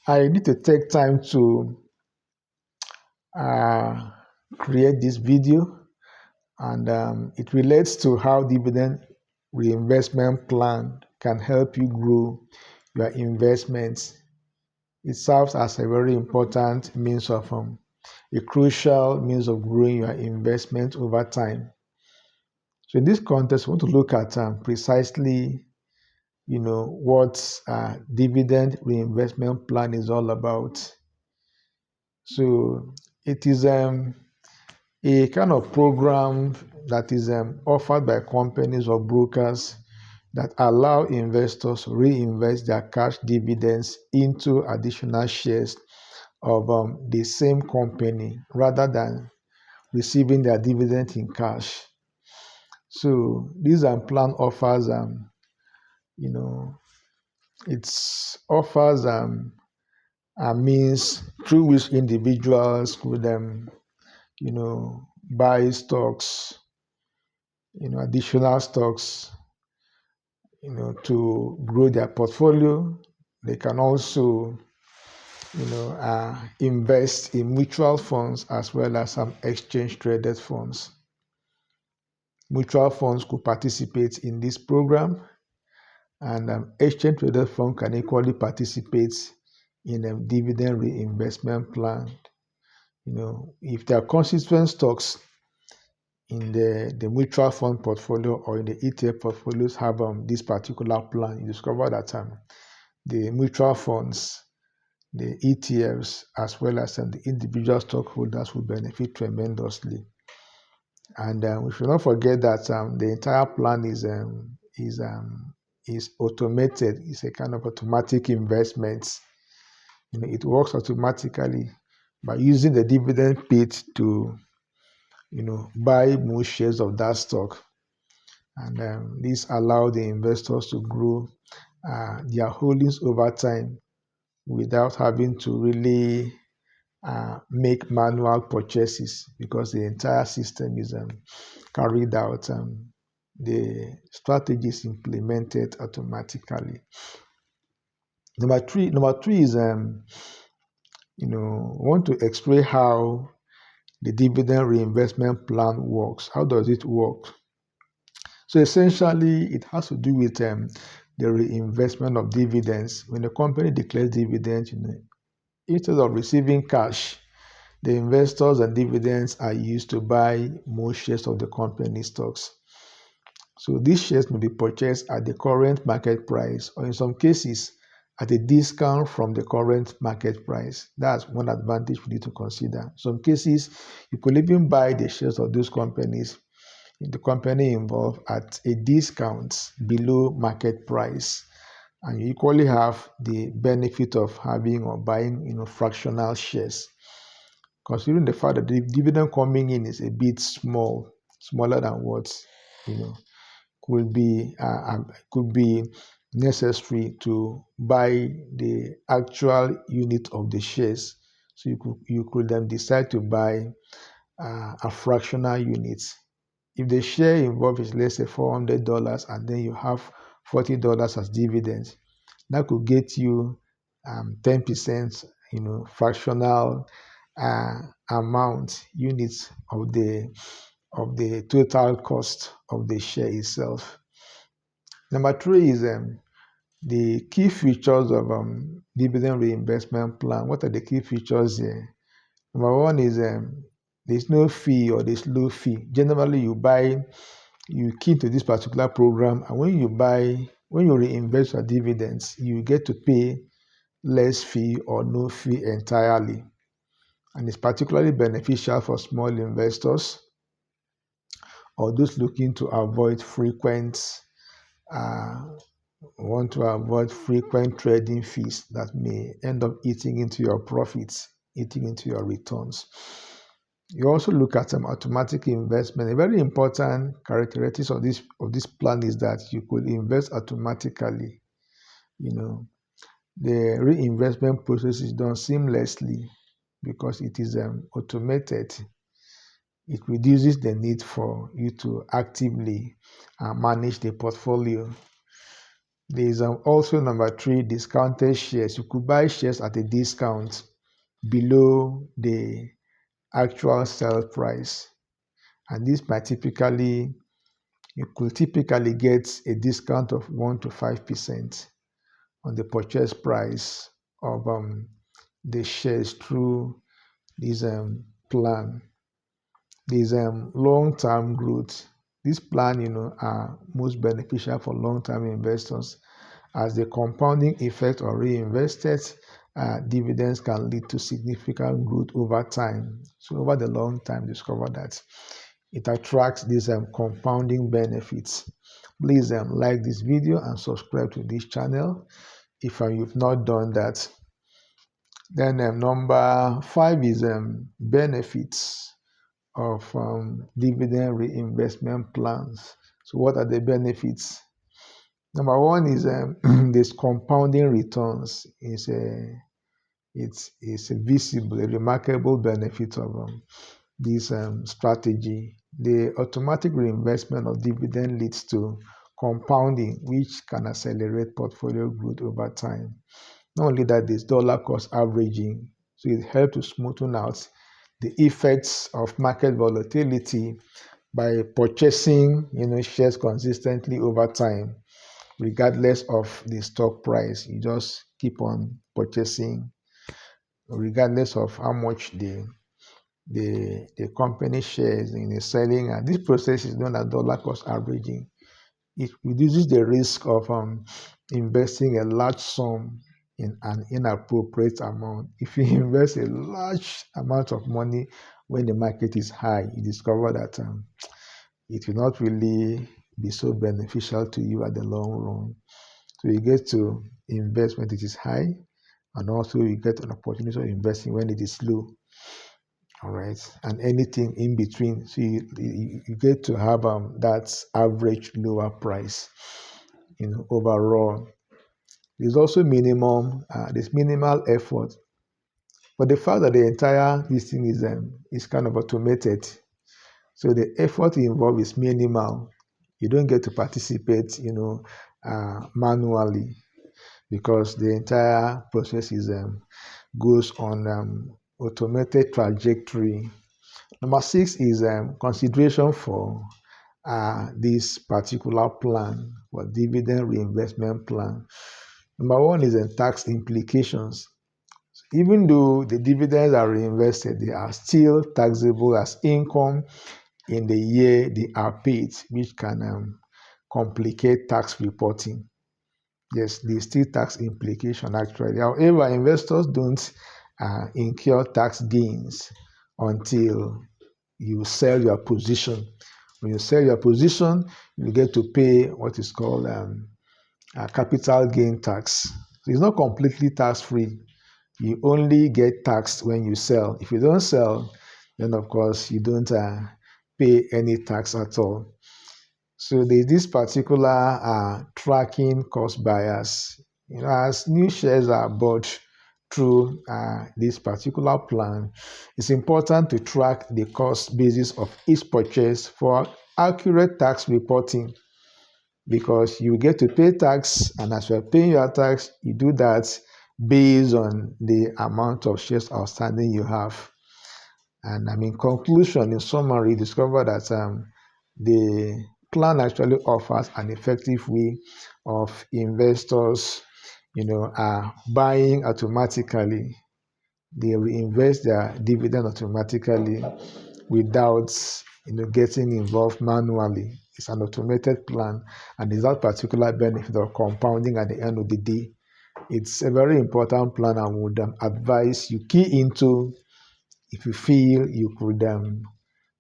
I need to take time to uh, create this video, and it relates to how dividend reinvestment plan can help you grow your investments. It serves as a very important means of a crucial means of growing your investment over time. So in this context, we want to look at precisely, what dividend reinvestment plan is all about. So it is a kind of program that is offered by companies or brokers that allow investors to reinvest their cash dividends into additional shares of the same company rather than receiving their dividend in cash. So this plan offers, you know, it offers a means through which individuals could, buy stocks, additional stocks, to grow their portfolio. They can also, invest in mutual funds as well as some exchange traded funds. Mutual funds could participate in this program, and exchange traded fund can equally participate in a dividend reinvestment plan. If there are constituent stocks in the mutual fund portfolio or in the ETF portfolios have this particular plan, you discover that the mutual funds, the ETFs, as well as the individual stockholders will benefit tremendously. And we should not forget that the entire plan is automated. It's a kind of automatic investment. It works automatically by using the dividend paid to buy more shares of that stock. And this allows the investors to grow their holdings over time without having to really make manual purchases, because the entire system is carried out. The strategy is implemented automatically. Number three is want to explain how the dividend reinvestment plan works. How does it work? So essentially, it has to do with the reinvestment of dividends. When a company declares dividends, instead of receiving cash, the investors and dividends are used to buy more shares of the company stocks. So these shares may be purchased at the current market price, or in some cases, at a discount from the current market price. That's one advantage we need to consider. In some cases, you could even buy the shares of those companies, the company involved, at a discount below market price. And you equally have the benefit of having or buying, fractional shares. Considering the fact that the dividend coming in is a bit smaller than what, could be necessary to buy the actual unit of the shares. So you could then decide to buy a fractional unit. If the share involved is, let's say, $400, and then you have $40 as dividends, that could get you 10%, fractional amount units of the total cost of the share itself. Number three is the key features of dividend reinvestment plan. What are the key features here? Number one is there's no fee or there's low fee. Generally, you key to this particular program, and when you reinvest your dividends, you get to pay less fee or no fee entirely. And it's particularly beneficial for small investors or those looking to avoid frequent trading fees that may end up eating into your profits, eating into your returns. You also look at some automatic investment. A very important characteristic of this plan is that you could invest automatically. The reinvestment process is done seamlessly because it is automated. It reduces the need for you to actively manage the portfolio. There is also number 3, discounted shares. You could buy shares at a discount below the actual sell price. And this might typically, you could typically get a discount of 1 to 5% on the purchase price of the shares through this plan. There's long-term growth. This plan, are most beneficial for long-term investors, as the compounding effect of reinvested dividends can lead to significant growth over time. So over the long time, discover that it attracts these compounding benefits. Please like this video and subscribe to this channel if you've not done that. Then number 5 is benefits of dividend reinvestment plans. So what are the benefits? Number 1 is this compounding returns. It's a visible, a remarkable benefit of this strategy. The automatic reinvestment of dividend leads to compounding, which can accelerate portfolio growth over time. Not only that, there's dollar cost averaging, so it helps to smoothen out the effects of market volatility by purchasing, shares consistently over time, regardless of the stock price. You just keep on purchasing, regardless of how much the company shares in the selling. And this process is known as dollar cost averaging. It reduces the risk of investing a large sum in an inappropriate amount. If you invest a large amount of money when the market is high, you discover that it will not really be so beneficial to you at the long run. So you get to invest when it is high, and also you get an opportunity of investing when it is low. All right, and anything in between. So you get to have that average lower price, overall. There's also there's minimal effort. But the fact that the entire this thing is kind of automated, so the effort involved is minimal. You don't get to participate, manually, because the entire process goes on automated trajectory. Number 6 is consideration for this particular plan, or dividend reinvestment plan. Number 1 is tax implications. Even though the dividends are reinvested, they are still taxable as income in the year they are paid, which can complicate tax reporting. Yes, there's still tax implication actually. However, investors don't incur tax gains until you sell your position. When you sell your position, you get to pay what is called capital gain tax. So it's not completely tax-free. You only get taxed when you sell. If you don't sell, then of course you don't pay any tax at all. So there's this particular tracking cost bias. As new shares are bought through this particular plan, it's important to track the cost basis of each purchase for accurate tax reporting, because you get to pay tax, and as you're paying your tax, you do that based on the amount of shares outstanding you have. And in conclusion, in summary, discover that the plan actually offers an effective way of investors, buying automatically. They reinvest their dividend automatically without getting involved manually. It's an automated plan, and there's that particular benefit of compounding at the end of the day. It's a very important plan, and would advise you key into if you feel you could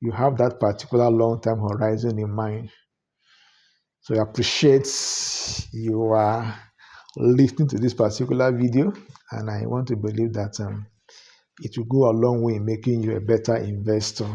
you have that particular long-term horizon in mind. So I appreciate you are listening to this particular video, and I want to believe that it will go a long way in making you a better investor.